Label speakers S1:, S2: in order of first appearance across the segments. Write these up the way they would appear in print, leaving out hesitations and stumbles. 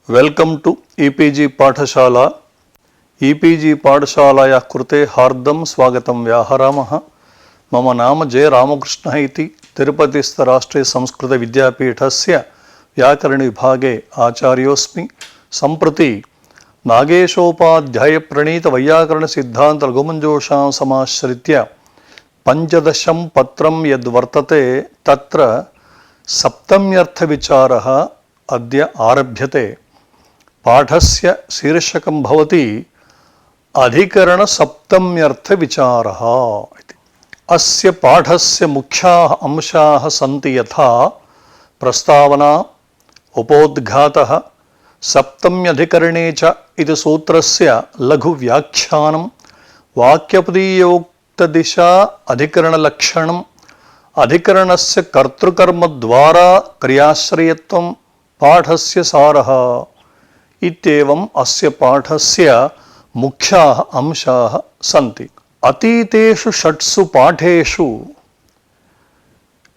S1: Welcome to e-PG पाठशाला। E-PG पाठशालायाः कृते हार्दं स्वागतं व्याहरामः। मम नाम जे रामकृष्णः इति तिरुपतिस्थ राष्ट्रीय संस्कृत विद्यापीठस्य व्याकरण विभागे आचार्योऽस्मि। सम्प्रति नागेशोपाध्याय प्रणीत वैयाकरण सिद्धान्त लघुमञ्जूषां समाश्रित्य पंचदशं पत्रं यद्वर्तते तत्र सप्तम्यर्थ विचारः अद्य आरभ्यते। पाठस्य शीर्षकं भवति अधिकरण सप्तम्यर्थ विचारः इति। अस्य पाठस्य मुख्याः अंशाः सन्ति यथा प्रस्तावना, उपोद्घातः, सप्तम्यधिकरणे च इति सूत्रस्य लघुव्याख्यानं, वाक्यपदीयोक्तदिशा अधिकरणलक्षणम्, अधिकरणस्य कर्तृकर्मद्वारा क्रियाश्रयत्वं, पाठस्य सारः इत्येवम् अस्य पाठस्य मुख्याः अंशाः सन्ति। अतीतेषु षट्सु पाठेषु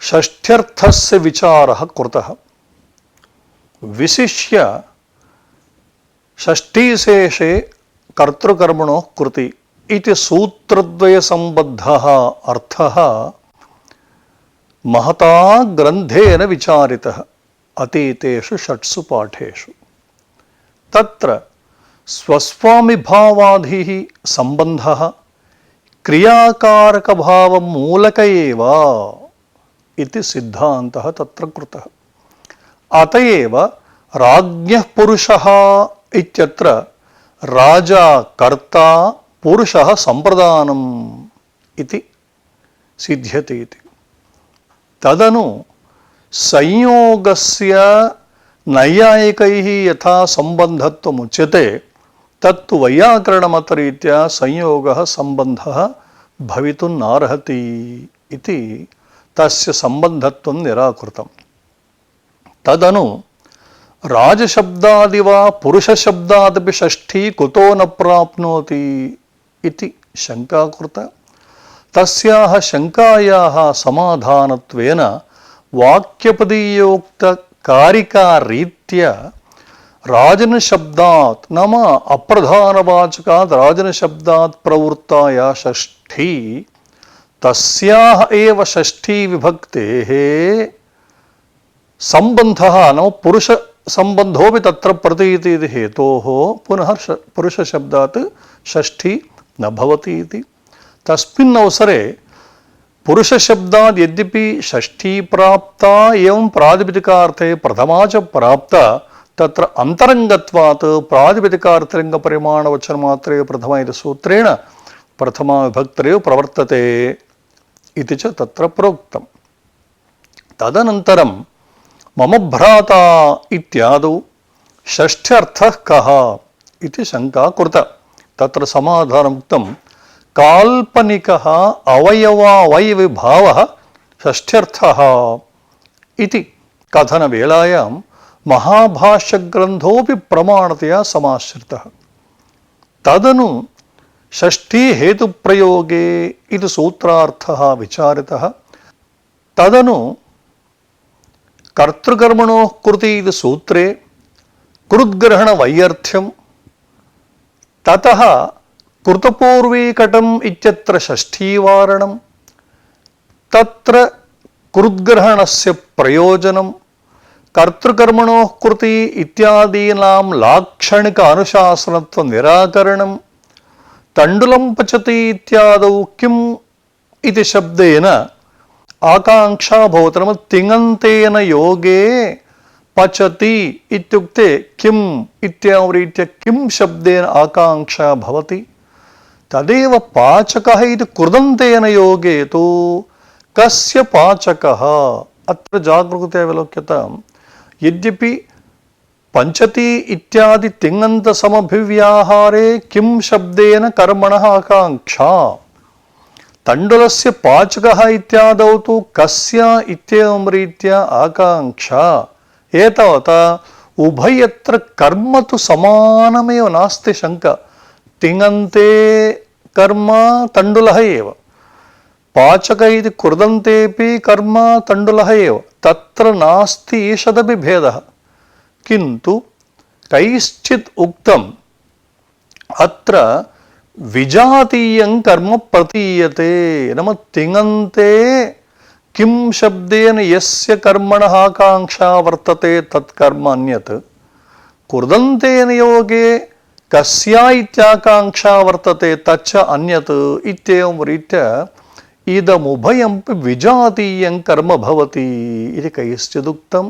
S1: षष्ठ्यर्थस्य विचारः कृतः। विशिष्य षष्ठीशेषे कर्तृकर्मणोः कृति इति सूत्रद्वयसम्बद्धः अर्थः महता ग्रन्थेन विचारितः अतीतेषु षट्सु पाठेषु। तत्र स्वस्वामिभावादिः सम्बन्धः क्रियाकारकभावमूलक एव इति सिद्धान्तः तत्र कृतः। अतएव राज्ञः पुरुषः इत्यत्र राजा कर्ता, पुरुषः सम्प्रदानम् इति सिद्ध्यति इति। तदनु संयोगस्य नैयायिकैः यथा सम्बन्धत्वमुच्यते तत्तु वैयाकरणमतरीत्या संयोगः सम्बन्धः भवितुं नार्हति इति तस्य सम्बन्धत्वं निराकृतम्। तदनु राजशब्दादि वा पुरुषशब्दादपि षष्ठी कुतो न प्राप्नोति इति शङ्का कृता। तस्याः शङ्कायाः समाधानत्वेन वाक्यपदीयोक्तकारिकारीत्या राजनशब्दात् नाम अप्रधानवाचकात् राजनशब्दात् प्रवृत्ता या षष्ठी तस्याः एव षष्ठी विभक्तेः सम्बन्धः नाम पुरुषसम्बन्धोऽपि तत्र प्रतीयते इति हेतोः पुनः पुरुषशब्दात् षष्ठी न भवति इति। तस्मिन् अवसरे पुरुषशब्दात् यद्यपि षष्ठी प्राप्ता एवं प्रातिपदिकार्थे प्रथमा च प्राप्ता तत्र अन्तरङ्गत्वात् प्रातिपदिकार्थलिङ्गपरिमाणवचनमात्रे प्रथम इति सूत्रेण प्रथमा विभक्तिरेव प्रवर्तते इति च तत्र प्रोक्तम्। तदनन्तरं मम भ्राता इत्यादौ षष्ठ्यर्थः कः इति शङ्का कृता। तत्र समाधानमुक्तं काल्पनिकः अवयवावयविभावः षष्ठ्यर्थः इति कथनवेलायां महाभाष्यग्रन्थोऽपि प्रमाणतया समाश्रितः। तदनु षष्ठी हेतुप्रयोगे इति सूत्रार्थः विचारितः। तदनु कर्तृकर्मणोः कृति इति सूत्रे कृद्ग्रहणवैयर्थ्यं, ततः कृतपूर्वीकटम् इत्यत्र षष्ठीवारणं, तत्र कृद्ग्रहणस्य प्रयोजनं, कर्तृकर्मणोः कृति इत्यादीनां लाक्षणिक अनुशासनत्व निराकरणं, तण्डुलं पचति इत्यादौ किम् इति शब्देन आकाङ्क्षा भवति। नाम तिङन्तेन योगे पचति इत्युक्ते किम् इत्यावरीत्य किं शब्देन आकाङ्क्षा भवति। तदेव पाचकः इति कृदन्तेन योगे तु कस्य पाचकः अत्र जागरूकतया विलोक्यताम्। यद्यपि पञ्चति इत्यादि तिङन्तसमभिव्याहारे किं शब्देन कर्मणः आकाङ्क्षा, तण्डुलस्य पाचकः इत्यादौ तु कस्य इत्येवं रीत्या आकाङ्क्षा। एतावता उभयत्र कर्म तु समानमेव नास्ति शङ्का। तिङन्ते कर्म तण्डुलः एव, पाचक इति कृदन्तेऽपि कर्म तण्डुलः एव, तत्र नास्ति ईषदपि भेदः। किन्तु कैश्चित् उक्तम् अत्र विजातीयं कर्म प्रतीयते नाम तिङन्ते किं शब्देन यस्य कर्मणः आकांक्षा वर्तते तत्कर्म अन्यत् कुर्दन्तेन योगे कस्या इत्याकांक्षा वर्तते तच्च अन्यत् इत्येवं रीत्या इदमुभयमपि विजातीयं कर्म भवति इति कैश्चिदुक्तं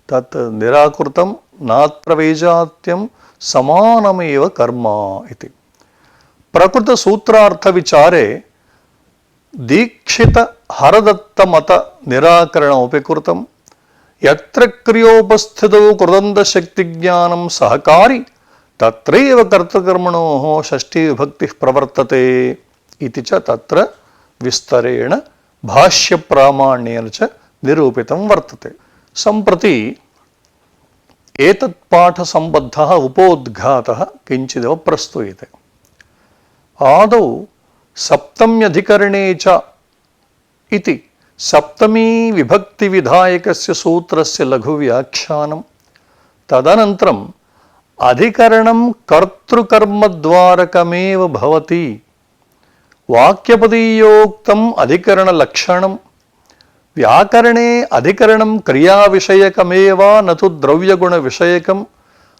S1: तत् निराकृतं नात्र वैजात्यं समानमेव कर्म इति प्रकृत सूत्रार्थ विचारे दीक्षित हरदत्त मत निराकरणमपि कृतं यत्र क्रियोपस्थितौ कृदन्त शक्ति ज्ञानं सहकारी तत्रैव कर्तृकर्मणोः षष्ठी विभक्तिः प्रवर्तते इति च तत्र विस्तरेण भाष्य प्रामाण्येन च निरूपितं वर्तते। सम्प्रति एतत् पाठ सम्बद्धः उपोद्घातः किञ्चिदेव प्रस्तूयते। आदौ सप्तम्यधिकरणे च इति सप्तमी विभक्ति विधायकस्य सूत्रस्य लघुव्याख्यानं तदनन्तरम् अधिकरणं कर्तृकर्मद्वारकमेव भवति वाक्यपदीयोक्तम् अधिकरणलक्षणं व्याकरणे अधिकरणं क्रियाविषयकमेव न तु द्रव्यगुणविषयकं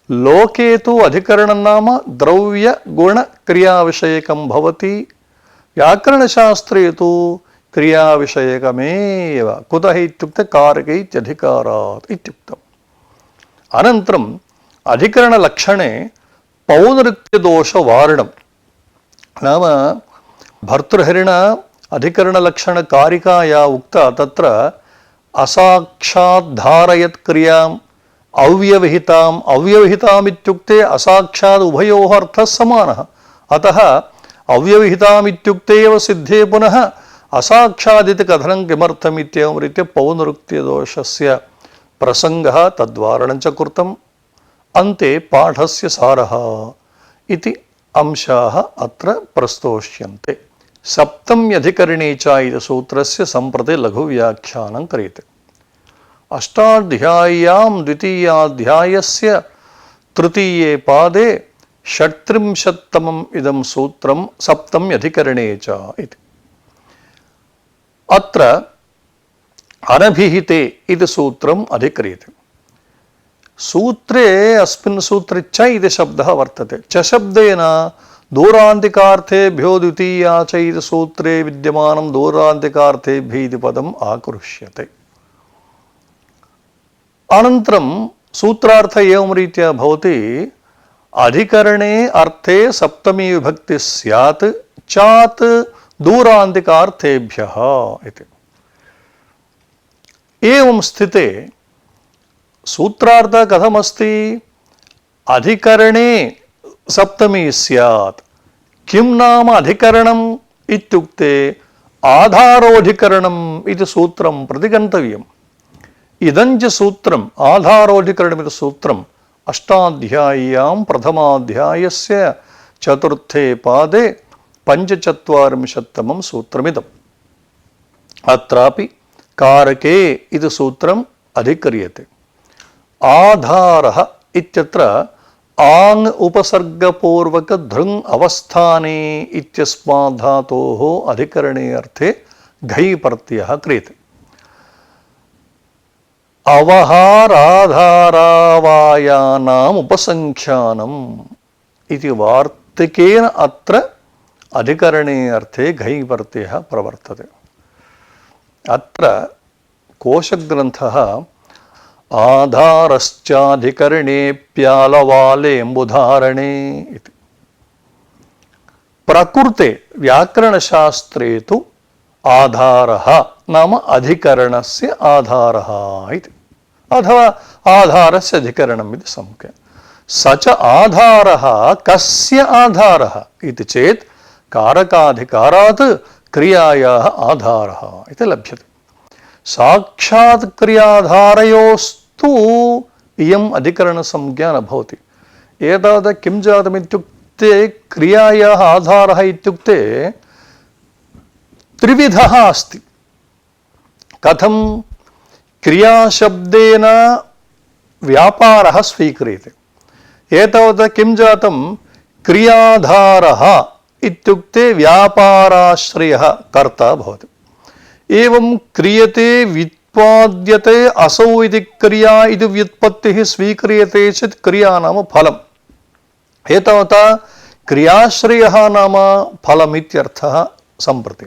S1: लोके तु अधिकरणं नाम द्रव्यगुणक्रियाविषयकं भवति व्याकरणशास्त्रे तु क्रियाविषयकमेव कुतः इत्युक्ते कारके इत्यधिकारात् इत्युक्तम्। अनन्तरम् अधिकरणलक्षणे पौनरुक्त्यदोषवारणं नाम भर्तृहरिण अधिकरणलक्षणकारिकाया उक्ता तत्र असाक्षात् धारयत् क्रियाम् अव्यवहिताम् अव्यवहिताम् इत्युक्ते असाक्षात् उभयोः अर्थः समानः अतः अव्यवहिताम् इत्युक्ते एव सिद्धे पुनः असाक्षादिति कथनं किमर्थम् इत्येवं रीत्या पौनरुक्त्यदोषस्य प्रसङ्गः तद्वारणं च कृतम् अन्ते पाठस्य सारः इति अंशाः अत्र प्रस्तोष्यन्ते। सप्तम्यधिकरणे च इति सूत्रस्य सम्प्रति लघुव्याख्यानं क्रियते। अष्टाध्याय्यां द्वितीयाध्यायस्य तृतीये पादे षट्त्रिंशत्तमम् इदं सूत्रं सप्तम्यधिकरणे च इति। अत्र अनभिहिते इति सूत्रम् अधिक्रियते। सूत्रे अस्मिन् सूत्रे च इति शब्दः वर्तते। च शब्देन दूरान्तिकार्थेभ्यो द्वितीया च इति सूत्रे विद्यमानं दूरान्तिकार्थेभ्यः इति पदम् आकृष्यते। अनन्तरं सूत्रार्थ एवं रीत्या भवति अधिकरणे अर्थे सप्तमी विभक्ति स्यात् चात् दूरान्तिकार्थेभ्यः इति। एवं स्थिते सूत्रार्थः कथमस्ति अधिकरणे सप्तमी स्यात् किं नाम अधिकरणम् इत्युक्ते आधारोऽधिकरणम् इति सूत्रं प्रति गन्तव्यम्। इदञ्च सूत्रम् आधारोऽधिकरणमिति सूत्रम् अष्टाध्याय्यां प्रथमाध्यायस्य चतुर्थे पादे पञ्चचत्वारिंशत्तमं सूत्रमिदम्। अत्रापि कारके इति सूत्रम् अधिक्रियते। आधारः इत्यत्र आङ् उपसर्गपूर्वक धृङ् अवस्थाने इत्यस्मात् धातोः अधिकरणे अर्थे घै प्रत्ययः क्रियते। अवहाराधारावायानाम् उपसङ्ख्यानम् इति वार्तिकेन अत्र अधिकरणे अर्थे घै प्रत्ययः प्रवर्तते। अत्र कोशग्रन्थः आधारश्चाधिकरणेऽप्यालवालेऽम्बुधारणे इति। प्रकृते व्याकरणशास्त्रे तु आधारः नाम अधिकरणस्य आधारः इति अथवा आधारस्य अधिकरणम् इति संज्ञा। स च आधारः कस्य आधारः इति चेत् कारकाधिकारात् क्रियायाः आधारः इति लभ्यते। साक्षात् क्रियाधारयोस्तु इयम् अधिकरणसंज्ञा न भवति। एतावत् किं जातमित्युक्ते क्रियायाः आधारः इत्युक्ते त्रिविधः अस्ति। कथं क्रियाशब्देन व्यापारः स्वीक्रियते। एतावता किं जातं क्रियाधारः इत्युक्ते व्यापाराश्रयः कर्ता भवति। एवं क्रियते व्युत्पाद्यते असौ इति क्रिया इति व्युत्पत्तिः स्वीक्रियते चेत् क्रिया नाम फलम्। एतावता क्रियाश्रयः नाम फलमित्यर्थः सम्प्रति।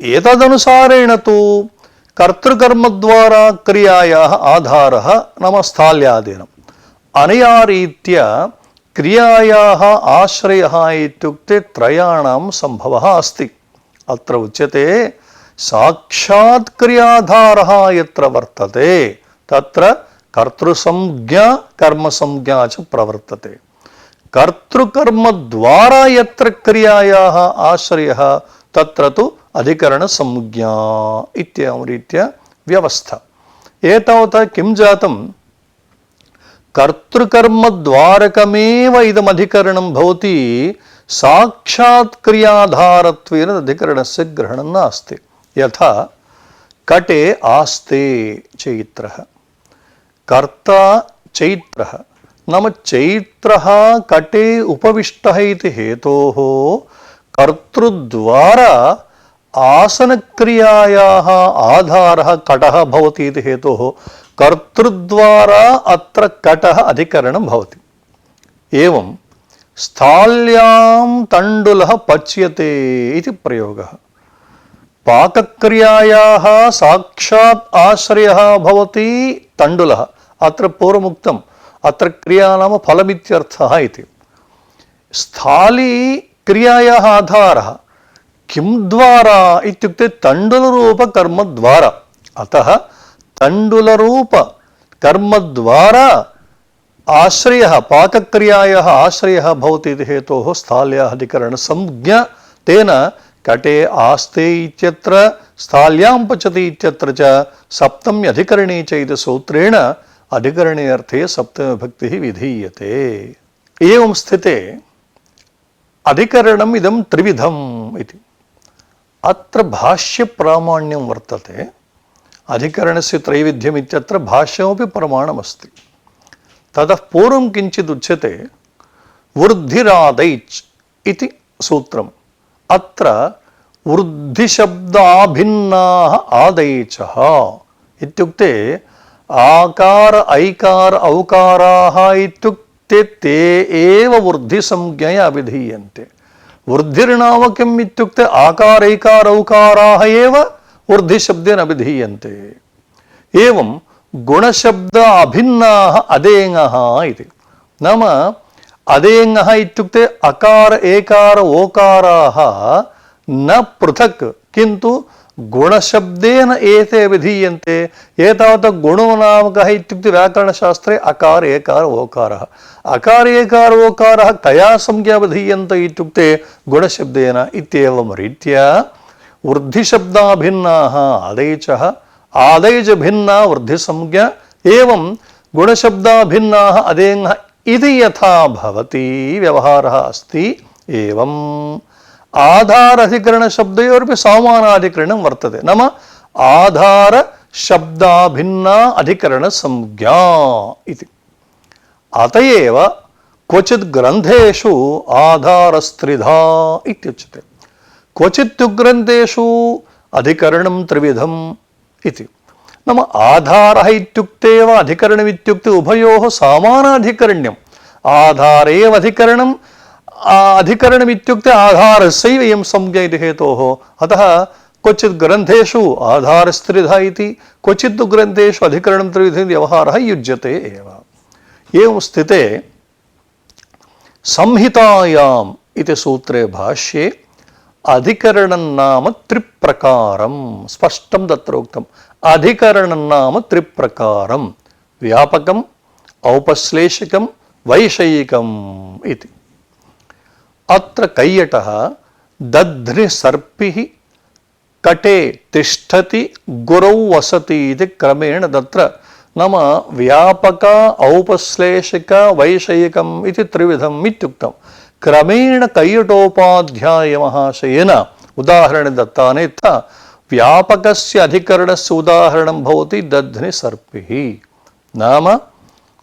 S1: एतदनुसारेण तु कर्तृकर्मद्वारा क्रियायाः आधारः नाम स्थाल्यादीनम्। अनया रीत्या क्रियायाः आश्रयः इत्युक्ते त्रयाणां सम्भवः अस्ति। अत्र उच्यते साक्षात् क्रियाधारः यत्र वर्तते तत्र कर्तृसंज्ञा कर्मसंज्ञा च प्रवर्तते। कर्तृकर्मद्वारा यत्र क्रियायाः आश्रयः तत्र तु अधिकरणसंज्ञा इत्येवं रीत्या व्यवस्था। एतावता किं जातं कर्तृकर्मद्वारकमेव इदमधिकरणं भवति, साक्षात् क्रियाधारत्वेन अधिकरणस्य ग्रहणं नास्ति। यथा कटे आस्ते चैत्रः, कर्ता चैत्रः नाम चैत्रः कटे उपविष्टः इति हेतोः कर्तृद्वारा आसनक्रियायाः आधारः कटः भवति इति हेतोः कर्तृद्वारा अत्र कटः अधिकरणं भवति। एवं स्थाल्यां तण्डुलः पच्यते इति प्रयोगः। पाकक्रियायाः साक्षात् आश्रयः भवति तण्डुलः। अत्र पूर्वमुक्तम् अत्र क्रिया नाम फलमित्यर्थः इति। स्थाली क्रियायाः आधारः किं द्वारा इत्युक्ते तण्डुलरूपकर्मद्वारा। अतः तण्डुलरूपकर्मद्वारा आश्रयः पाकक्रियायाः आश्रयः भवति इति हेतोः स्थाल्याः अधिकरणसंज्ञा। तेन कटे आस्ते इत्यत्र स्थाल्यां पचति इत्यत्र च सप्तम्यधिकरणे च इति सूत्रेण अधिकरणे अर्थे सप्तमीविभक्तिः विधीयते। एवं स्थिते अधिकरणम् इदं त्रिविधम् इति। अत्र भाष्यप्रामाण्यं वर्तते। अधिकरणस्य त्रैविध्यम् इत्यत्र भाष्यमपि प्रमाणमस्ति। ततः पूर्वं किञ्चित् उच्यते वृद्धिरादैच् इति सूत्रम्। अत्र वृद्धिशब्दाभिन्नाः आदैचः इत्युक्ते आकार ऐकार औकाराः इत्युक्ते ते एव वृद्धिसंज्ञया अभिधीयन्ते। वृद्धिर्नाम किम् इत्युक्ते आकारैकार औकाराः एव वृद्धिशब्देन अभिधीयन्ते। एवं गुणशब्द अभिन्नाः अदेङः इति। नाम अदेङः इत्युक्ते अकार एकार ओकाराः न पृथक् किन्तु गुणशब्देन एते विधीयन्ते। एतावत् गुणो नाम कः इत्युक्ते व्याकरणशास्त्रे अकार एकार ओकारः। अकार एकार ओकारः कया संज्ञा विधीयन्त इत्युक्ते गुणशब्देन इत्येवं रीत्या वृद्धिशब्दाभिन्नाः आदैचः आदैजभिन्ना वृद्धिसंज्ञा एवं गुणशब्दाभिन्नाः अदेङः इति यथा भवति व्यवहारः अस्ति। एवं आधाराधिकरणशब्दयोरपि समानाधिकरणं वर्तते। नाम आधारशब्दाभिन्ना अधिकरणसंज्ञा इति। अतएव क्वचित् ग्रन्थेषु आधारस्त्रिधा इत्युच्यते। क्वचित् ग्रन्थेषु अधिकरणं त्रिविधम् इति। नाम आधारः इत्युक्ते वा अधिकरणमित्युक्ते उभयोः समानाधिकरण्यम्। आधारेव अधिकरणम् अधिकरणमित्युक्ते आधारस्यैव इयं संज्ञा इति हेतोः। अतः क्वचित् ग्रन्थेषु आधारस्त्रिधा इति क्वचित् ग्रन्थेषु अधिकरणं त्रिविधं व्यवहारः युज्यते एव। एवं स्थिते संहितायाम् इति सूत्रे भाष्ये अधिकरणं नाम त्रिप्रकारं स्पष्टं तत्र उक्तम्। अधिकरणं नाम त्रिप्रकारं व्यापकम् औपश्लेषिकं वैषयिकम् इति। अत्र कैयटः दध्निसर्पिः कटे तिष्ठति गुरौ वसति इति क्रमेण तत्र नाम व्यापक औपश्लेषिक वैषयिकम् इति त्रिविधम् इत्युक्तं। क्रमेण कैयटोपाध्यायमहाशयेन उदाहरणे दत्तानि यथा व्यापकस्य अधिकरणस्य उदाहरणं भवति दध्निसर्पिः। नाम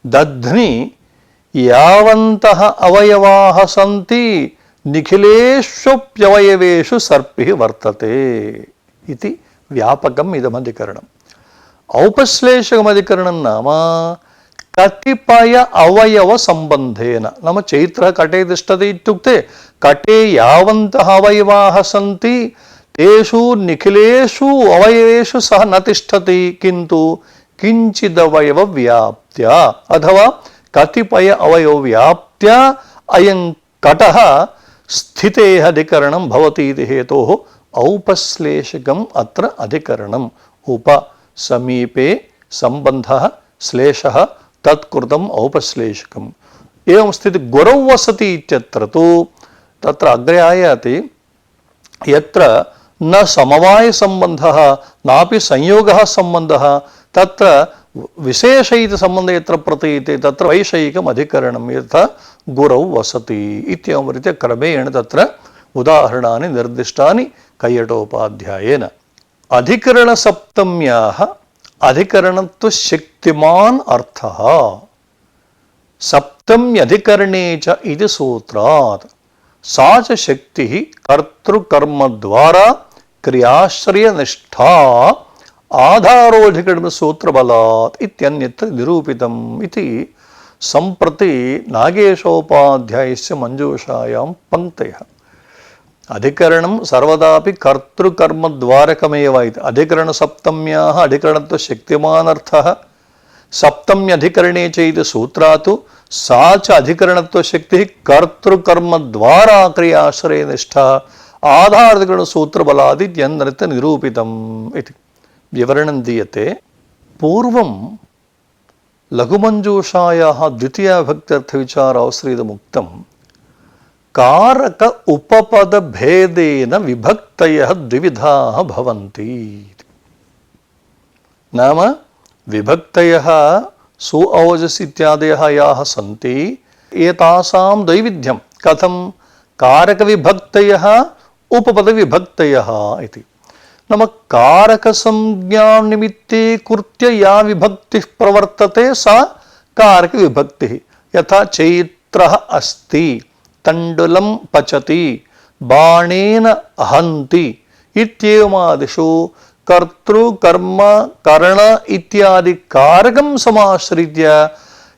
S1: दध्नि యావంతః అవయవాః సంతి నిఖిలేష్వప్యవయవేషు సర్పిః వర్తతే ఇది వ్యాపకం ఇదమధికరణం. ఔపశ్లేషకమధికరణం నామ కతిపయ అవయవ సంబంధేన. నామ చైత్ర కటే తిష్టతి ఇత్యుక్తే కటే యావంతః అవయవాః సంతి తేషు నిఖిలేషు అవయవేషు సహ న తిష్టతి కింటు కించిదవయవ వ్యాప్త్య అథవా కతిపయ అవయవ వ్యాప్త్య అయం కటః స్థితేః అధికరణం భవతి ఇది హేతోః ఔపశ్లేషకం అత్ర అధికరణం. ఉప సమీపే సంబంధః శ్లేషః తత్కృతం ఔపశ్లేషకం. ఏవం స్థితి గురౌ వసతి ఇత్యత్ర తు తత్ర అగ్రే ఆయాతి యత్ర న సమవాయ సంబంధః నాపి సంయోగः సంబంధः తత్ర విశేషైత సంబంధ యత్ర ప్రతీయతే తత్ర వైషయికం అధికరణం యథా గురౌ వసతి ఇత్యేవం రీత్యా క్రమేణ తత్ర ఉదాహరణాన్ని నిర్దిష్టాని కయ్యటోపాధ్యాయేన. అధికరణ సప్తమ్యాః అధికరణత్వ శక్తిమాన్ అర్థః సప్తమ్యధికరణే చ ఇది సూత్రాత్. సా చ శక్తిః కర్తృకర్మద్వారా క్రియాశ్రయనిష్ఠా ఆధారోధికరణ సూత్రబలాత్ ఇత్యన్యత్ర నిరూపితం ఇది సంప్రతి నాగేశోపాధ్యాయస్య మంజూషాయాం పంక్తయః. అధికరణం సర్వదాపి కర్తృకర్మద్వారకమేవ ఇది. అధికరణ సప్తమ్యాః అధికరణత్వ శక్తిమానర్థః సప్తమ్యధికరణే చ ఇది సూత్రాత్ సా చ అధికరణత్వ శక్తిః కర్తృకర్మద్వారా క్రియాశ్రయనిష్ఠా ఆధారాధికరణ సూత్రబలాది ఇత్యన్యత్ర నిరూపితం ఇది వివరణం దీయతే. పూర్వం లఘుమంజూషాయాः ద్వితీయ విభక్త్యర్థ విచారావసృతముక్తం కారక ఉపపద భేదేన విభక్తయః ద్వివిధాః భవంతి. నామ విభక్తయః సు ఔజస్ ఇత్యాదయः యాः సంతి ఏతాసాం ద్వైవిధ్యం కథం కారక విభక్తయః ఉపపద విభక్తయః ఇది. నామ కారక సంజ్ఞాం నిమిత్తే కృత్య యా విభక్తిః ప్రవర్తతే సా కారక విభక్తిః. యథా చైత్రః అస్తి తండులం పచతి బాణేన హంతి ఇత్యేవమాదిషు కర్తృ కర్మ కరణ ఇత్యాది కారకం సమాశ్రిత్య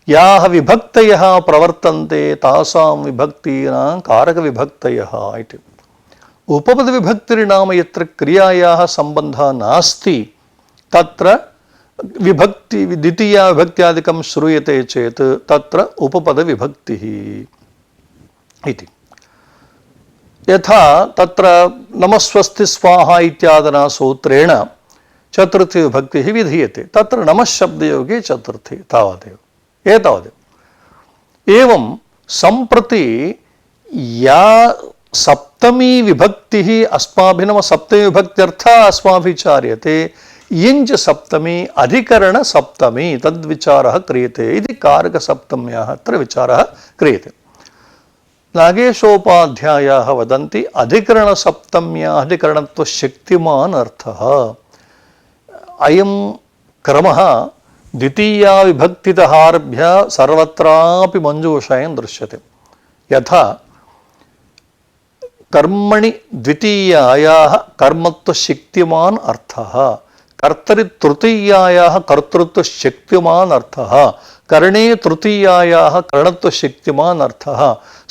S1: యాః విభక్తయః ప్రవర్తంతే తాసాం విభక్తీనాం కారక విభక్తయః ఇది. ఉపపద విభక్తిర్నామ యత్ర క్రియాయాః సంబంధः నాస్తి తత్ర విభక్తి ద్వితీయ విభక్త్యాదికం శ్రూయతే చేత్ తత్ర ఉపపద విభక్తిః ఇది. యథా తత్ర నమస్వస్తి స్వాహా ఇత్యాదనా సూత్రేణ చతుర్థి విభక్తిః విధీయతే తత్ర నమఃశబ్దయోగే చతుర్థి తావదేవ ఏతావదేవ. ఏవం సంప్రతి యా సప్తమీ విభక్తిః అస్మాభినవ సప్తమీ విభక్త్యర్థ అస్మాభిచార్యతే ఇంచ సప్తమీ అధికరణ సప్తమీ తద్విచారः క్రియతే ఇది కారక సప్తమ్యాः అత్ర విచారः క్రియతే. నాగేశోపాధ్యాయాः వదంతి అధికరణ సప్తమ్యాः అధికరణత్వ శక్తిమాన్ అర్థः. అయం క్రమः ద్వితీయా విభక్తితః ఆరభ్య సర్వత్రాపి మంజూషాయాం దృశ్యతే. యథా కర్మణి ద్వితీయాయాः కర్మత్వ శక్తిమాన్ అర్థः కర్తరి తృతీయాయాः కర్తృత్వ శక్తిమాన్ అర్థः కరణే తృతీయాయాः కరణత్వ శక్తిమాన్ అర్థः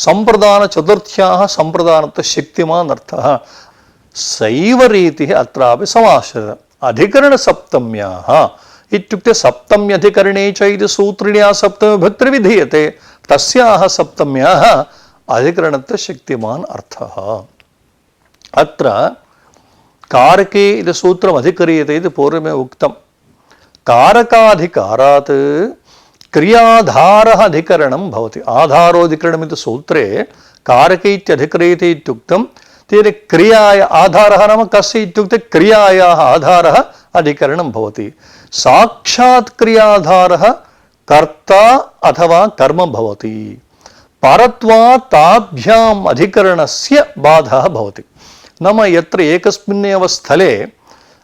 S1: సంప్రదాన చతుర్థ్యాः సంప్రదానత్వ శక్తిమాన్ అర్థः సైవ రీతిः అత్రాపి సమాశ్రిత. అధికరణ సప్తమ్యాः ఇత్యుక్తే సప్తమ్యధికరణే చ ఇది సూత్రిణ్యా సప్తమి విభక్తిర్విధీయతే తస్యాः సప్తమ్యాः అధికరణత్వ శక్తిమాన్ అర్థः. అత్ర कारके इति सूत्रम अधिक्रियते इति पूर्वमे उक्तं. कारकाधिकारात् क्रियाधारः अधिकरणं भवति. आधारोधिकरणमिति सूत्रे कारके इत्यधिक्रियते इत्युक्तं. तेन क्रियाय आधारः नाम कस्य इत्युक्ते क्रियायाः आधारः अधिकरणं भवति. साक्षात् क्रियाधारः कर्ता अथवा कर्म भवति. परत्वात् ताभ्याम् अधिकरणस्य बाधः भवति. नाम यत्र एकस्मिन्नेव स्थले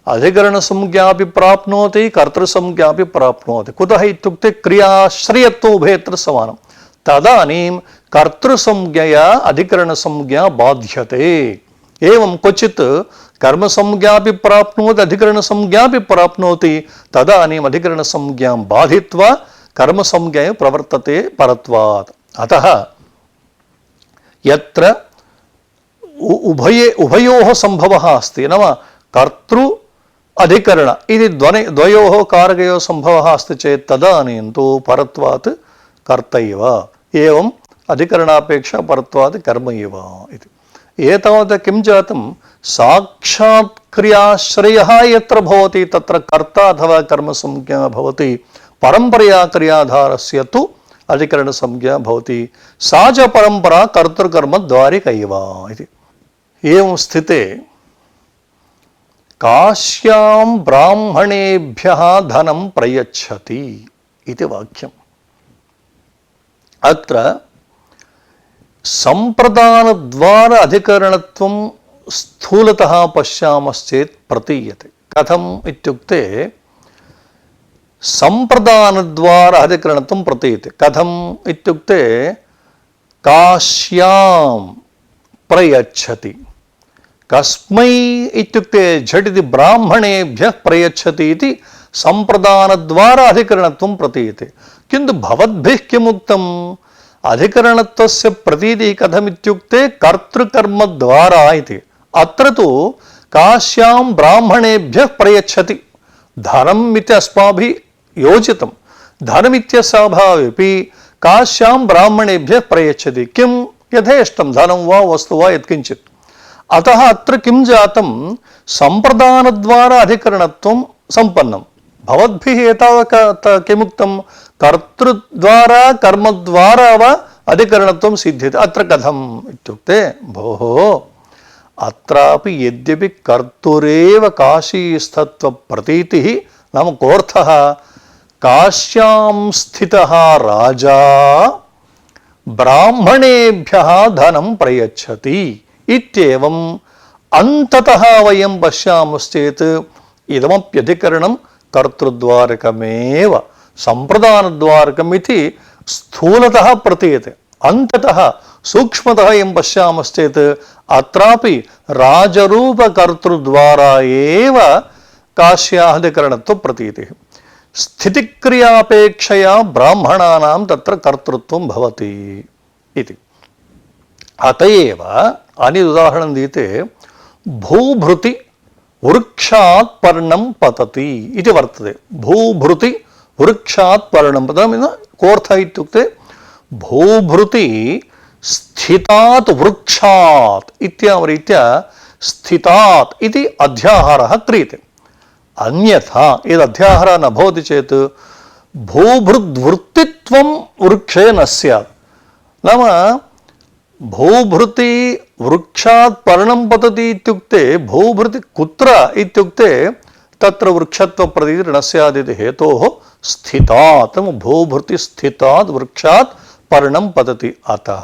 S1: अधिकरणसंज्ञापि प्राप्नोति कर्तृसंज्ञापि प्राप्नोति. कुतः इत्युक्ते क्रियाश्रयत्वम् उभयत्र समानं. तदानीं कर्तृसंज्ञया अधिकरणसंज्ञा बाध्यते। एवं क्वचित् कर्मसंज्ञापि प्राप्नोति अधिकरणसंज्ञापि प्राप्नोति, तदानीम् अधिकरणसंज्ञां बाधित्वा कर्मसंज्ञा प्रवर्तते परत्वात्। अतः यत्र उभयोः सम्भवः अस्ति, नाम कर्तृ अधिकरण इति द्वयोः कारकयोः सम्भवः अस्ति चेत् तदानीं तु परत्वात् कर्तैव, एवम् अधिकरणापेक्षा परत्वात् कर्म एव इति। एतावत् किं जातं, साक्षात् क्रियाश्रयः यत्र भवति तत्र कर्ता अथवा कर्मसंज्ञा भवति, परम्परया क्रियाधारस्य तु अधिकरणसंज्ञा भवति, सा च परम्परा कर्तृकर्मद्वारिकैव इति। एवं स्थिते काश्यां ब्राह्मणेभ्यः धनं प्रयच्छति इति वाक्यम्। अत्र संप्रदानद्वारा अधिकरणत्वं स्थूलतः पश्यामश्चेत् प्रतीयते। कथम् इत्युक्ते संप्रदानद्वारा अधिकरणत्वं प्रतीयते। कथम् इत्युक्ते काश्यां प्रयच्छति, कस्मै इत्युक्ते झटिति ब्राह्मणेभ्यः प्रयच्छति इति संप्रदानद्वारा अधिकरणत्वं प्रतीयते। किन्तु भवद्भिः किमुक्तम्, अधिकरणत्वस्य प्रतीतिः कथमित्युक्ते कर्तृकर्मद्वारा इति। अत्र तु काश्यां ब्राह्मणेभ्यः प्रयच्छति, धनम् इति अस्माभिः योजितं, धनमित्यस्याभावेपि काश्यां ब्राह्मणेभ्यः प्रयच्छति, किं यथेष्टं धनं वा वस्तु वा यत्किञ्चित्। अतः अत्र किं जातं, संप्रदानद्वारा अधिकरणत्वं सम्पन्नं। भवद्भिः एतावत् किमुक्तं, कर्तृद्वारा कर्मद्वारा वा अधिकरणत्वं सिद्ध्यते। अत्र कथम् इत्युक्ते, भोः अत्रापि यद्यपि कर्तुरेव काशीस्थत्वप्रतीतिः, नाम कोऽर्थः, काश्यां स्थितः राजा ब्राह्मणेभ्यः धनं प्रयच्छति इत्येवम् अन्ततः वयं पश्यामश्चेत् इदमप्यधिकरणं कर्तृद्वारकमेव, संप्रदानद्वारकम् इति स्थूलतः प्रतीयते। अन्ततः सूक्ष्मतः वयं पश्यामश्चेत् अत्रापि राजरूपकर्तृद्वारा एव काश्याः अधिकरणत्व प्रतीतिः। स्थितिक्रियापेक्षया ब्राह्मणानां तत्र कर्तृत्वं भवति इति। अत एव अन्य उदाहरणं दीयते, भूभृति वृक्षात् पर्णं पतति इति वर्तते। भूभृति वृक्षात् पर्णं पतति, कोऽर्थः इत्युक्ते भूभृति स्थितात् वृक्षात् इत्यावरीत्या स्थितात् इति अध्याहारः क्रियते। अन्यथा यदध्याहारः न भवति चेत् भूभृद्वृत्तित्वं वृक्षे न स्यात्। नाम भूभृति वृक्षात् पर्णं पतति इत्युक्ते भूभृति कुत्र इत्युक्ते तत्र वृक्षत्वप्रतीतिर्न स्यादिति हेतोः स्थितात्, भूभृति स्थितात् वृक्षात् पर्णं पतति। अतः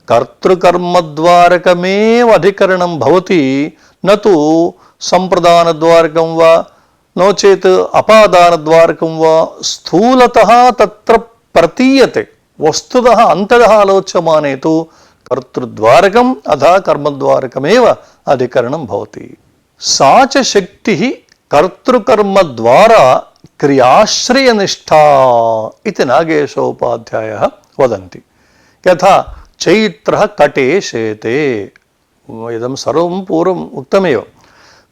S1: कर्तृकर्मद्वारकमेव अधिकरणं भवति, न तु संप्रदानद्वारकं वा नो चेत् अपादानद्वारकं वा स्थूलतः तत्र प्रतीयते। वस्तुतः अन्ततः आलोच्यमाने तु कर्तृद्वारकम् अथवा कर्मद्वारकमेव अधिकरणं भवति। सा च शक्तिः कर्तृकर्मद्वारा क्रियाश्रयनिष्ठा इति नागेशोपाध्यायः वदन्ति। यथा चैत्रः कटे शेते, इदं सर्वं पूर्वम् उक्तमेव।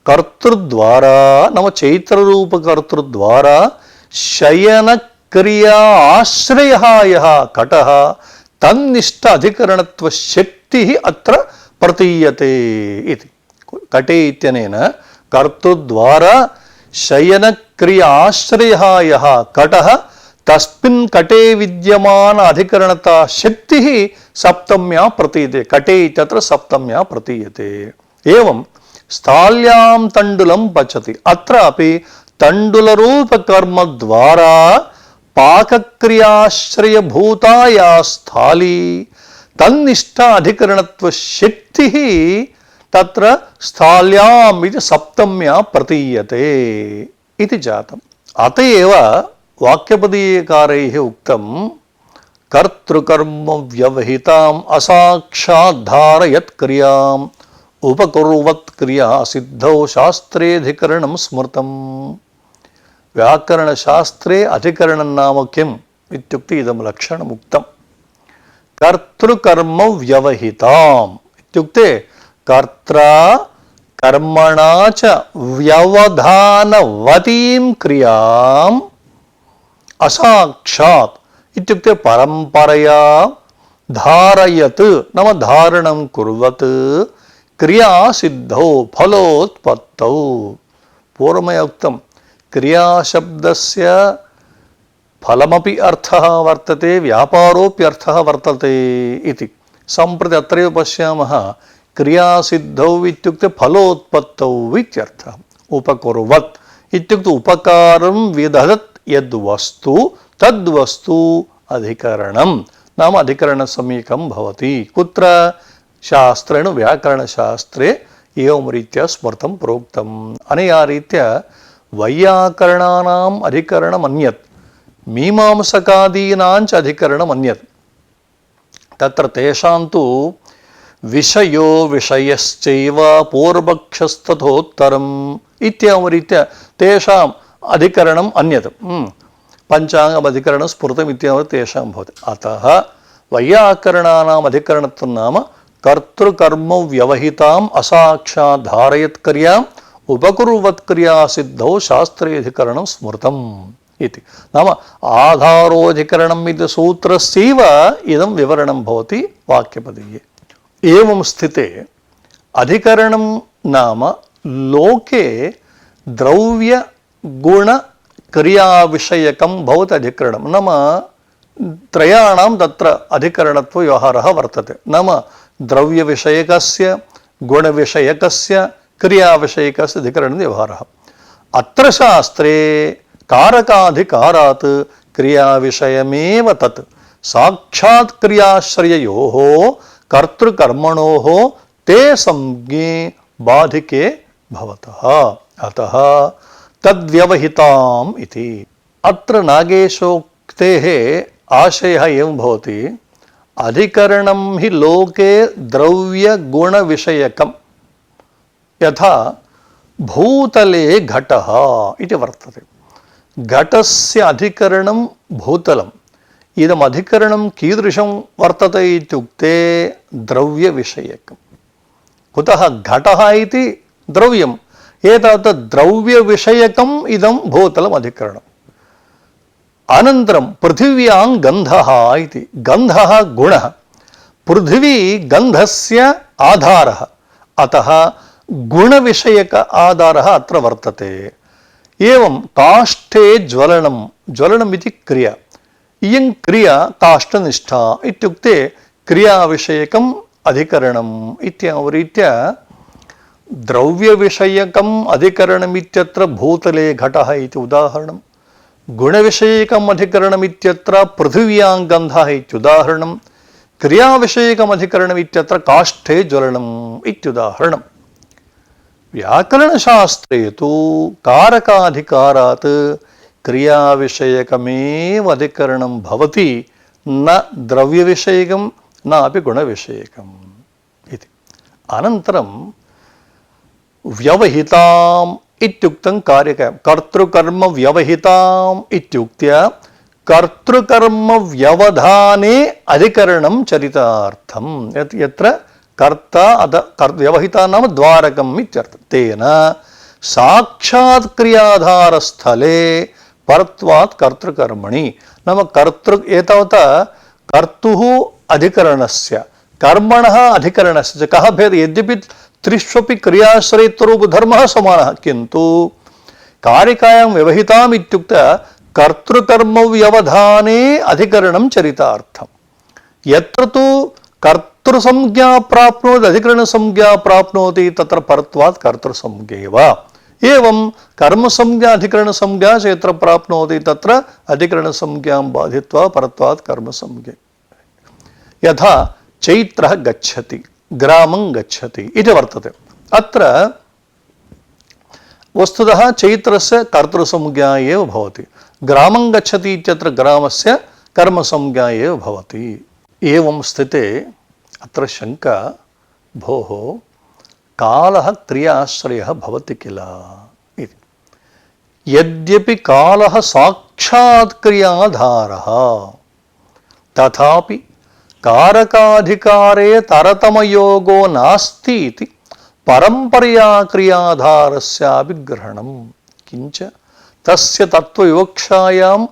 S1: कर्तृद्वारा नाम चैत्ररूपकर्तृद्वारा शयनक्रिया आश्रयः यः कटः तन्निष्ठ अधिकरणत्वशक्तिः अत्र प्रतीयते इति। कटे इत्यनेन कर्तृद्वारा शयनक्रिया आश्रयः यः कटः तस्मिन् कटे विद्यमान अधिकरणता शक्तिः सप्तम्या प्रतीयते। कटे इत्यत्र सप्तम्या प्रतीयते। एवं स्थाल्यां तण्डुलं पचति, अत्रापि तण्डुलरूपकर्मद्वारा पाकक्रियाश्रयभूता या स्थाली तन्निष्ठ अधिकरणत्वशक्तिः तत्र स्थाल्याम् इति सप्तम्या प्रतीयते इति जातम्। अत एव वाक्यपदीयकारैः उक्तं कर्तृकर्म व्यवहिताम् असाक्षाद्धारयत् क्रियाम् उपकुर्वत् क्रिया सिद्धौ शास्त्रेऽधिकरणं स्मृतम्। व्याकरणशास्त्रे अधिकरणं नाम किम् इत्युक्ते इदं लक्षणम् उक्तम्। कर्तृकर्म व्यवहिताम् इत्युक्ते कर्त्रा कर्मणा च व्यवधानवतीं क्रियाम् असाक्षात् इत्युक्ते परंपरया धारयत् नाम धारणं कुर्वत् क्रिया सिद्धौ फलोत्पत्तौ। पूर्वमेव उक्तं क्रियाशब्दस्य फलमपि अर्थः वर्तते व्यापारोऽपि अर्थः वर्तते इति। सम्प्रति अत्रैव पश्यामः क्रियासिद्धौ इत्युक्ते फलोत्पत्तौ इत्यर्थः। उपकुर्वत् इत्युक्ते उपकारं विदधत् यद्वस्तु तद्वस्तु अधिकरणं नाम अधिकरणसमीकं भवति। कुत्र? शास्त्रेण व्याकरणशास्त्रे एवं रीत्या स्मृतं प्रोक्तम्। अनया रीत्या वैयाकरणानाम् अधिकरणम् अन्यत् मीमांसकादीनाञ्च अधिकरणम् अन्यत्। तत्र तेषां तु विषयो विषयश्चैव पूर्वपक्षस्तथोत्तरम् इत्येवं रीत्या तेषाम् अधिकरणम् अन्यत्। पञ्चाङ्गमधिकरणं स्फुरतम् इत्येवं तेषां भवति। अतः वैयाकरणानाम् अधिकरणत्वं नाम कर्तृकर्म व्यवहिताम् असाक्षात् धारयत् क्रियाम् उपकुर्वत् क्रिया सिद्धौ शास्त्रेऽधिकरणं स्मृतम् इति। नाम आधारोऽधिकरणम् इति सूत्रस्यैव इदं विवरणं भवति वाक्यपदीये। एवं स्थिते अधिकरणं नाम लोके द्रव्य गुण क्रियाविषयकं भवति अधिकरणं। नाम त्रयाणां तत्र अधिकरणत्व व्यवहारः वर्तते। नाम द्रव्यविषयकस्य गुणविषयकस्य क्रियाविषयकस्य अधिकरणव्यवहारः। अत्र शास्त्रे कारकाधिकारात् क्रियाविषयमेव तत् साक्षात् क्रियाश्रययोः कर्तृकर्मणोः ते संज्ञे बाधिके भवतः। अतः तद्व्यवहिताम् इति। अत्र नागेशोक्तेः आशयः एवं भवति अधिकरणं हि लोके द्रव्यगुणविषयकं यथा भूतले घटः इति वर्तते। घटस्य अधिकरणं भूतलम्। इदम् अधिकरणं कीदृशं वर्तते इत्युक्ते द्रव्यविषयकं। कुतः? घटः इति द्रव्यम्। एतत् द्रव्यविषयकम् इदं भूतलम् अधिकरणम्। अनन्तरं पृथिव्यां गन्धः इति। गन्धः गुणः। पृथिवी गन्धस्य आधारः। अतः गुणविषयक आधारः अत्र वर्तते। एवं काष्ठे ज्वलनं। ज्वलनम् इति क्रिया। इयं क्रिया काष्ठनिष्ठा इत्युक्ते क्रियाविषयकम् अधिकरणम् इत्येवं रीत्या द्रव्यविषयकम् अधिकरणमित्यत्र भूतले घटः इति उदाहरणम्। गुणविषयकम् अधिकरणमित्यत्र पृथिव्यां गन्धः इत्युदाहरणम्। क्रियाविषयकम् अधिकरणमित्यत्र काष्ठे ज्वलनम् इत्युदाहरणम्। व्याकरणशास्त्रे तु कारकाधिकारात् क्रियाविषयकमेव अधिकरणं भवति, न द्रव्यविषयकं न अपि गुणविषयकम् इति। अनन्तरं व्यवहिताम् इत्युक्तं कार्यकं कर्तृकर्म व्यवहिताम् इत्युक्त्या कर्तृकर्म व्यवधाने अधिकरणं चरितार्थं। यत्र कर्ता व्यवहिता नाम द्वारकम् इत्यर्थः। तेन साक्षात् क्रियाधारस्थले परत्वात् कर्तृकर्मणि नाम एतावता कर्तुः अधिकरणस्य कर्मणः अधिकरणस्य कः भेदः? यद्यपि त्रिष्वपि क्रियाश्रयित्वरूपधर्मः समानः, किन्तु कारिकायां व्यवहिताम् इत्युक्ते कर्तृकर्म व्यवधाने अधिकरणं चरितार्थम्। यत्र तु कर्तृसंज्ञा प्राप्नोति अधिकरणसंज्ञा प्राप्नोति तत्र परत्वात् कर्तृसंज्ञैव। एवं कर्मसंज्ञा अधिकरणसंज्ञा च यत्र प्राप्नोति तत्र अधिकरणसंज्ञां बाधित्वा परत्वात् कर्मसंज्ञे। यथा चैत्रः गच्छति ग्रामं गच्छति इति वर्तते। अत्र वस्तुतः चैत्रस्य कर्तृसंज्ञा एव भवति। ग्रामं गच्छति इत्यत्र ग्रामस्य कर्मसंज्ञा एव भवति। एवं स्थिते अत्र शङ्का, भोः कालः क्रियाश्रयः भवति किल इति। यद्यपि कालः साक्षात् क्रियाधारः तथापि कारकाधिकारे तरतमयोगो नास्ति इति परम्परया क्रियाधारस्यापि ग्रहणम्। किञ्च तस्य तत्त्वविवक्षायां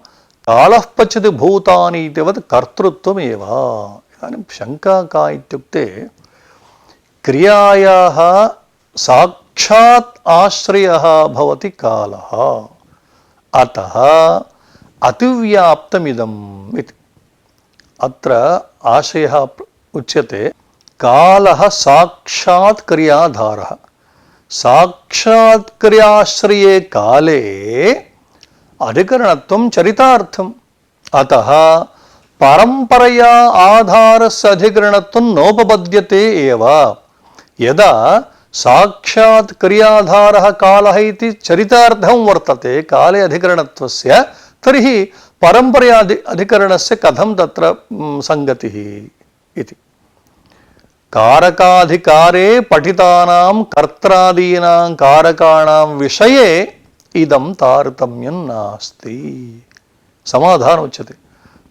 S1: कालः पच्यते भूतानि इतिवत् कर्तृत्वमेव। इदानीं शङ्का का इत्युक्ते, क्रियायाः साक्षात् आश्रयः भवति कालः, अतः अतिव्याप्तमिदम् इति। अत्र आशयः उच्यते, कालः साक्षात् क्रियाधारः, साक्षात् क्रियाश्रये काले अधिकरणत्वं चरितार्थम्, अतः परम्परया आधारस्य अधिकरणत्वं नोपपद्यते एव। यदा साक्षात् क्रियाधारः कालः इति चरितार्थं वर्तते काले अधिकरणत्वस्य, तर्हि परम्परया अधिकरणस्य कथं तत्र सङ्गतिः इति। कारकाधिकारे पठितानां कर्त्रादीनां कारकाणां विषये इदं तारतम्यं नास्ति। समाधानम् उच्यते,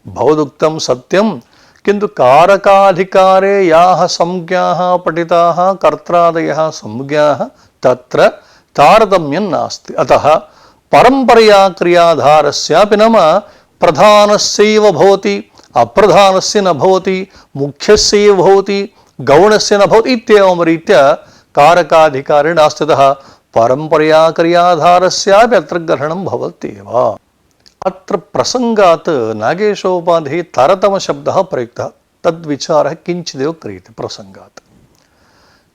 S1: भवदुक्तं सत्यं, किन्तु कारकाधिकारे याः संज्ञाः पठिताः कर्त्रादयः संज्ञाः तत्र तारतम्यं नास्ति। अतः परम्परया क्रियाधारस्यापि नाम प्रधानस्यैव भवति, अप्रधानस्य न भवति, मुख्यस्यैव भवति, गौणस्य न भवति इत्येवं रीत्या कारकाधिकारे नास्ति। अतः परम्परया क्रियाधारस्यापि अत्र ग्रहणं भवत्येव। अत्र प्रसङ्गात् नागेशोपाधिः तरतमशब्दः प्रयुक्तः, तद्विचारः किञ्चिदेव क्रियते प्रसङ्गात्।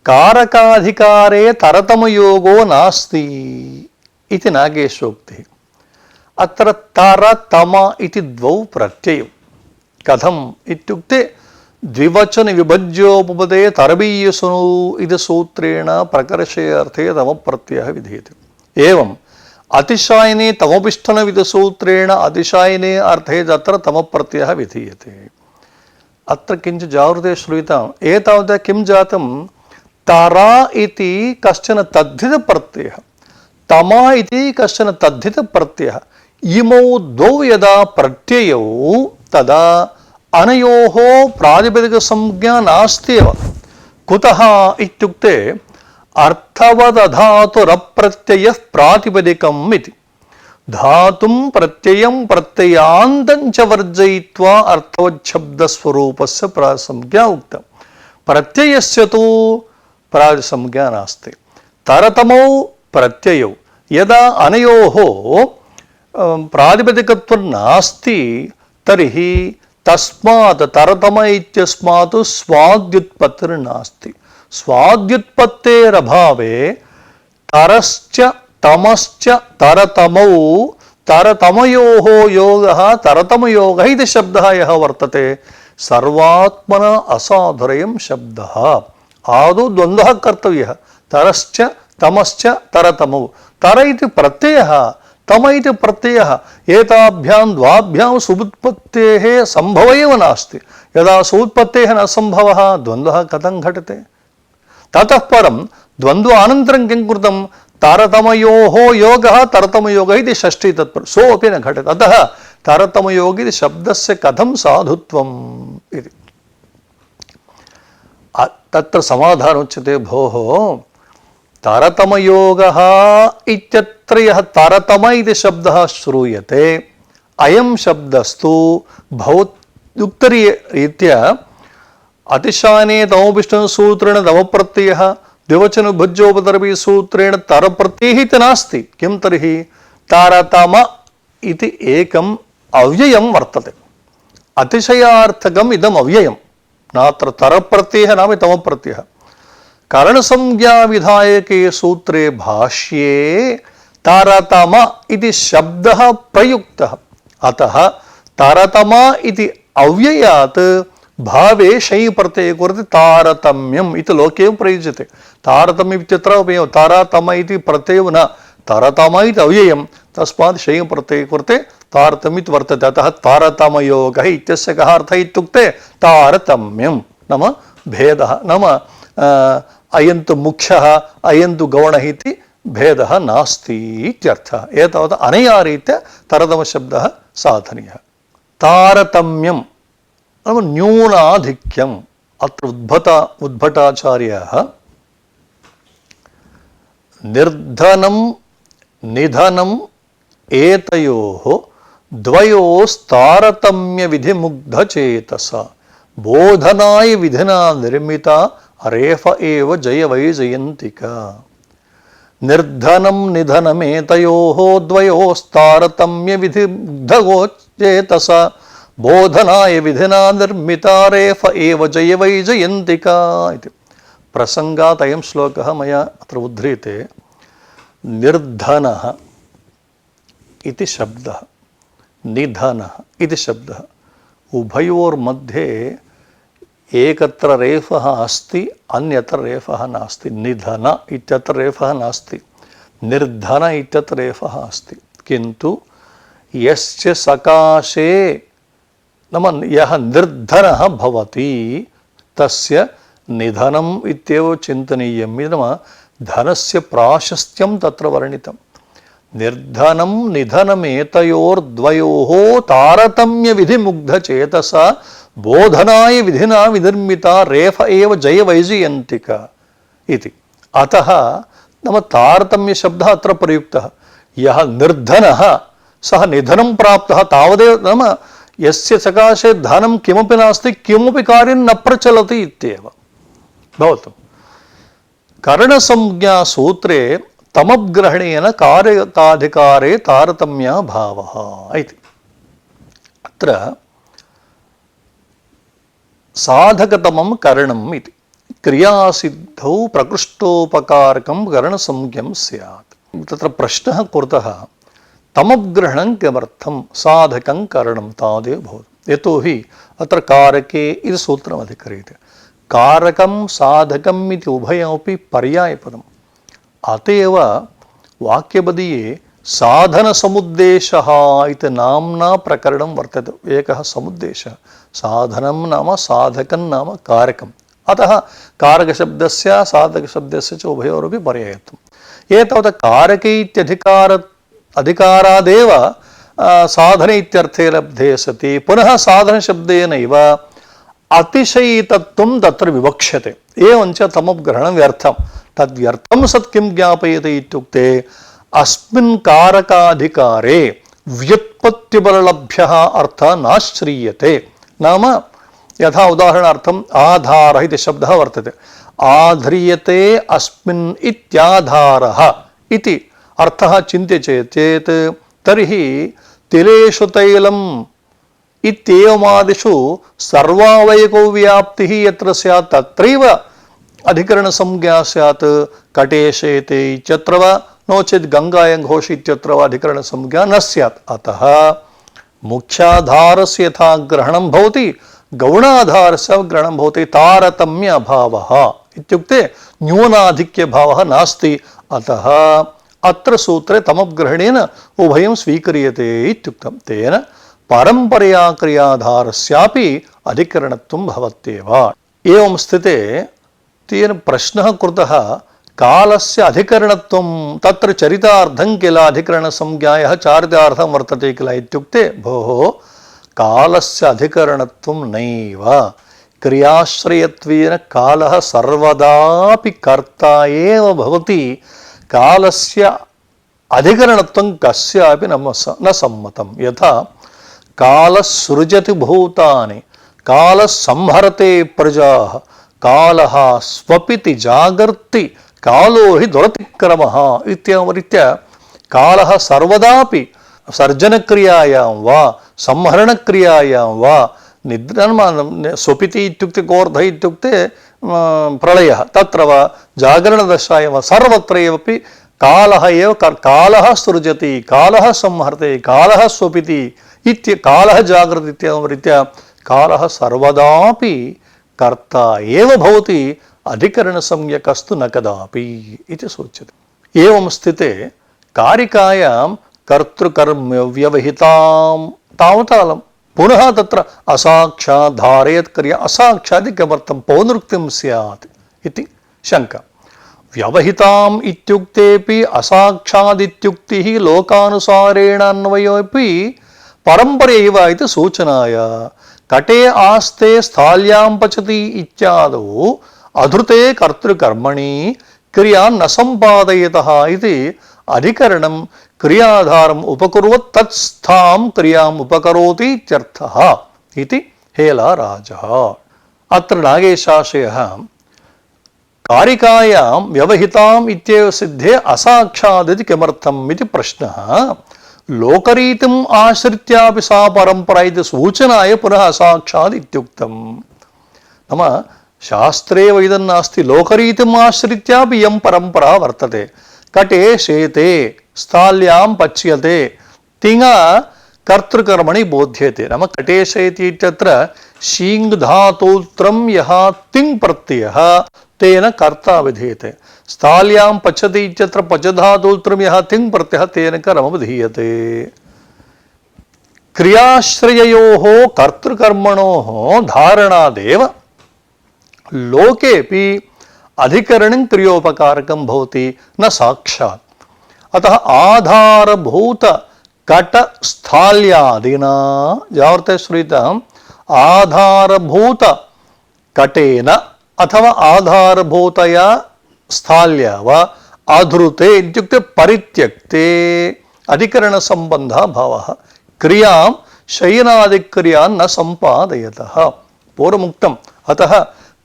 S1: कारकाधिकारे तरतमयोगो नास्ति इति नागेशोक्तिः। अत्र तरतम इति द्वौ प्रत्ययौ। कथम् इत्युक्ते, द्विवचन विभज्योपपदे तरबीयसुनु इति सूत्रेण प्रकर्षे अर्थे तमप्रत्ययः विधीयते। एवम् अतिशायने तमोपिष्ठनविधसूत्रेण अतिशायने अर्थे तत्र तमप्रत्ययः विधीयते। अत्र किञ्चित् जागृते श्रूयताम्। एतावता किं जातं, तरा इति कश्चन तद्धितप्रत्ययः, तमा इति कश्चन तद्धितप्रत्ययः, इमौ द्वौ यदा प्रत्ययौ तदा अनयोः प्रातिपदिकसंज्ञा नास्ति एव। कुतः इत्युक्ते, अर्थवदधातुरप्रत्ययः प्रातिपदिकम् इति। धातुं प्रत्ययं प्रत्ययान्तं च वर्जयित्वा अर्थवच्छब्दस्वरूपस्य प्रातिसंज्ञा उक्तम्। प्रत्ययस्य तु प्रातिसंज्ञा नास्ति। तरतमौ प्रत्ययौ यदा अनयोः प्रातिपदिकत्वं नास्ति, तर्हि तस्मात् तरतम इत्यस्मात् स्वाद्युत्पत्तिर्नास्ति। स्वाद्युत्पत्तेरभावे तरश्च तमश्च तरतमौ तरतमयोः योगः तरतमयोगः इति शब्दः यः वर्तते, सर्वात्मना असाधुरयं शब्दः। आदौ द्वन्द्वः कर्तव्यः, तरश्च तमश्च तरतमौ। तर इति प्रत्ययः, तम इति प्रत्ययः, एताभ्यां द्वाभ्यां सुबुत्पत्तेः सम्भवः एव नास्ति। यदा सुबुत्पत्तेः न सम्भवः, द्वन्द्वः कथं घटते? ततः परं द्वन्द्वानन्तरं किं कृतं, तारतमयोः योगः तरतमयोगः इति षष्ठी तत्पर सोऽपि न घटते। अतः तारतमयोग इति शब्दस्य कथं साधुत्वम् इति। तत्र समाधानमुच्यते, भोः तारतमयोगः इत्यत्र यः तारतम इति शब्दः श्रूयते, अयं शब्दस्तु भवदुक्तरीत्या अतिशायने तमोपिष्ठसूत्रेण तमप्रत्ययः, द्विवचनभुज्योपतरपि सूत्रेण तरप्रत्ययः इति नास्ति। किं तर्हि, तारतम इति एकम् अव्ययं वर्तते, अतिशयार्थकम् इदम् अव्ययं, नात्र तरप्रत्ययः नाम तमप्रत्ययः। करणसंज्ञाविधायके सूत्रे भाष्ये तारतम इति शब्दः प्रयुक्तः, अतः तारतम इति अव्ययात् भावे शै प्रत्यये कृते तारतम्यम् इति लोके प्रयुज्यते। तारतम्यम् इत्यत्र तारतम इति प्रत्ययो न, तारतम इति अव्ययं, तस्मात् शयं प्रत्यये कृते तारतम्यं वर्तते। अतः तारतमयोगः इत्यस्य कः अर्थः इत्युक्ते तारतम्यं नाम भेदः, नाम अयन्तु मुख्यः अयन्तु गौणः इति भेदः नास्ति इत्यर्थः। एतावत् अनया रीत्या तरतमशब्दः साधनीयः। तारतम्यं नाम न्यूनाधिक्यम्। अत्र उद्भटाचार्याः निर्धनं निधनम् एतयोः द्वयोस्तारतम्यविधिमुग्धचेतसा बोधनाय विधिना निर्मिता रेफ एव जयवैजयन्तिका। निर्धनं निधनमेतयोः द्वयोस्तारतम्यविधिमुग्धचेतसा बोधनाय विधिना निर्मिता रेफ एव जयवैजयन्तिका इति। प्रसंगात् अयं श्लोकः मया अत्र उद्धृते। निर्धनः इति शब्दः, निधनः इति शब्दः, उभयोर्मध्ये एकत्र रेफः अस्ति, अन्यत्र रेफः नास्ति। निधन इत्यत्र रेफः नास्ति, निर्धन इत्यत्र रेफः अस्ति। किन्तु यस्य सकाशे नाम यः निर्धनः भवति तस्य निधनम् इत्येव चिन्तनीयम्। नाम धनस्य प्राशस्त्यं तत्र वर्णितं। निर्धनं निधनमेतयोर्द्वयोः तारतम्यविधिमुग्धचेतसा बोधनाय विधिना विनिर्मिता रेफ एव जयवैजयन्तिका इति। अतः नाम तारतम्यशब्दः अत्र प्रयुक्तः। यः निर्धनः सः निधनं प्राप्तः तावदेव, नाम यस्य सकाशे धनं किमपि नास्ति, किमपि कार्यं न प्रचलति इत्येव भवतु। करणसंज्ञासूत्रे तमग्रहणेन कार्यताधिकारे तारतम्याभावः इति। अत्र साधकतमं करणम् इति क्रियासिद्धौ प्रकृष्टोपकारकं करणसंज्ञं स्यात्। तत्र प्रश्नः कृतः तमग्रहणं किमर्थं साधकं करणं तावदेव भवति। यतोहि अत्र कारके इति सूत्रम् अधिक्रियते। कारकं साधकम् इति उभयमपि पर्यायपदम्। अत एव वाक्यबदीये साधनसमुद्देशः इति नाम्ना प्रकरणं वर्तते। एकः समुद्देशः, साधनं नाम साधकं नाम कारकम्। अतः कारकशब्दस्य साधकशब्दस्य च उभयोरपि पर्यायत्वम्। एतावत् कारके अधिकारादेव साधने इत्यर्थे लब्धे सति पुनः साधनशब्देनैव अतिशयितत्वं तत्र विवक्ष्यते। एवञ्च तमग्रहणं व्यर्थं। तद्व्यर्थं सत् किं ज्ञापयति इत्युक्ते अस्मिन् कारकाधिकारे व्युत्पत्तिबललभ्यः अर्थः नाश्रीयते। नाम यथा उदाहरणार्थम् आधारः इति शब्दः वर्तते। आध्रियते अस्मिन् इत्याधारः इति अर्थः चिन्त्यते चेत् तर्हि तिलेषु तैलम् इत्येवमादिषु सर्वावयको व्याप्तिः यत्र स्यात् तत्रैव अधिकरणसंज्ञा स्यात्। कटेशेते इत्यत्र वा नो चेत् गङ्गायां घोष इत्यत्र वा अधिकरणसंज्ञा न स्यात्। अतः मुख्याधारस्य यथा ग्रहणं भवति गौणाधारस्य ग्रहणं भवति। तारतम्य अभावः इत्युक्ते न्यूनाधिक्यभावः नास्ति। अतः अत्र सूत्रे तमग्रहणेन उभयं स्वीक्रियते इत्युक्तं। तेन परम्परया क्रियाधारस्यापि अधिकरणत्वं भवत्येव। एवं स्थिते तेन प्रश्नः कृतः कालस्य अधिकरणत्वं तत्र चरितार्थं किल अधिकरणसंज्ञायाः चारितार्थं वर्तते किल इत्युक्ते भोः कालस्य अधिकरणत्वं नैव। क्रियाश्रयत्वेन कालः सर्वदापि कर्ता एव भवति। कालस्य अधिकरणत्वं कस्यापि न सम्मतं। यथा कालः सृजति भूतानि, कालः संहरते प्रजाः, कालः स्वपिति जागर्ति, कालो हि दुरतिक्रमः इत्यरीत्या कालः सर्वदापि सर्जनक्रियायां वा संहरणक्रियायां वा स्वपिति इत्युक्ते कोऽर्थः इत्युक्ते प्रलयः, तत्र वा जागरणदशायां वा सर्वत्र एवपि कालः एव कालः सृजति, कालः संहरते, कालः स्वपिति इत्य कालः जागृति इत्येवं रीत्या कालः सर्वदापि कर्ता एव भवति। अधिकरणसंज्ञकस्तु न कदापि इति सूच्यते। एवं स्थिते कारिकायां कर्तृकर्मव्यवहितां तावतालं पुनः तत्र असाक्षात् धारयत् क्रिया असाक्षात् किमर्थं पौनरुक्तिं स्यात् इति शङ्का व्यवहिताम् इत्युक्तेऽपि असाक्षादित्युक्तिः लोकानुसारेण अन्वयोऽपि परम्परैव इति सूचनाय कटे आस्ते स्थाल्यां पचति इत्यादौ अधृते कर्तृकर्मणि क्रिया न सम्पादयतः इति अधिकरणं क्रियाधारम् उपकुर्वत् तत्स्थां क्रियाम् उपकरोति इत्यर्थः इति हेलाराजः। अत्र नागेशाशयः कारिकायां व्यवहिताम् इत्येव सिद्धे असाक्षादिति किमर्थम् इति प्रश्नः लोकरीतिम् आश्रित्यापि सा परम्परा इति सूचनाय पुनः असाक्षात् इत्युक्तम्। नाम शास्त्रे वैदन्नास्ति लोकरीतिम् आश्रित्यापि इयं परम्परा वर्तते। कटे शेते स्थाल्यां पच्यते तिङ कर्तृकर्मणि बोध्यते। नाम कटे शेति इत्यत्र शीङ् धातोत्रं यः तिङ् प्रत्ययः तेन कर्ता विधीयते। स्थाल्यां पचति इत्यत्र पच धातोत्रं यः तिङ् प्रत्ययः तेन कर्म विधीयते। क्रियाश्रययोः कर्तृकर्मणोः धारणादेव लोकेऽपि अधिकरणं क्रियोपकारकं भवति न साक्षात्। अतः आधारभूत कट स्थाल्यादिना जाग्रते श्रूयताम् आधारभूत कटेन अथवा आधारभूतया स्थाल्या वा आधृते इत्युक्ते परित्यक्ते अधिकरणसम्बन्धः भावः क्रियां शयनादिक्रियां न सम्पादयतः पूर्वमुक्तम्। अतः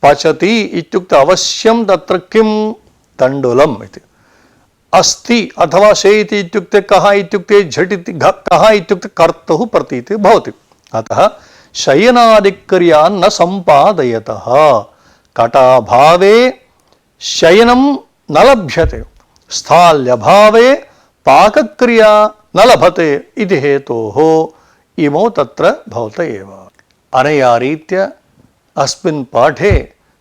S1: पचति इत्युक्ते अवश्यं तत्र किं तण्डुलम् इति अस्ति अथवा शेति इत्युक्ते कः इत्युक्ते झटिति कः इत्युक्ते कर्तुः प्रतीतिः भवति। अतः शयनादिक्रियां न सम्पादयतः कटाभावे शयनं न लभ्यते स्थाल्यभावे पाकक्रिया न लभते इति हेतोः इमौ तत्र भवत एव। अनया रीत्या अस्मिन् पाठे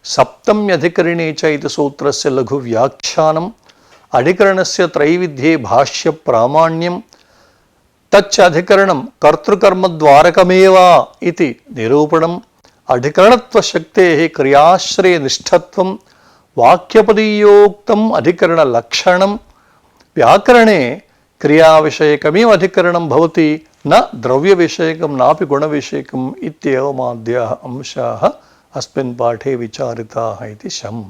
S1: सप्तम्यधिकरणे च इति सूत्रस्य लघुव्याख्यानम् अधिकरणस्य त्रैविध्ये भाष्यप्रामाण्यं तच्च अधिकरणं कर्तृकर्मद्वारकमेव इति निरूपणम् अधिकरणत्वशक्तेः क्रियाश्रयनिष्ठत्वं वाक्यपदीयोक्तम् अधिकरणलक्षणं व्याकरणे क्रियाविषयकमेव अधिकरणं भवति न द्रव्यविषयकं नापि गुणविषयकम् इत्येवमाद्याः अंशाः अस्मिन् पाठे विचारिताः इति शम्।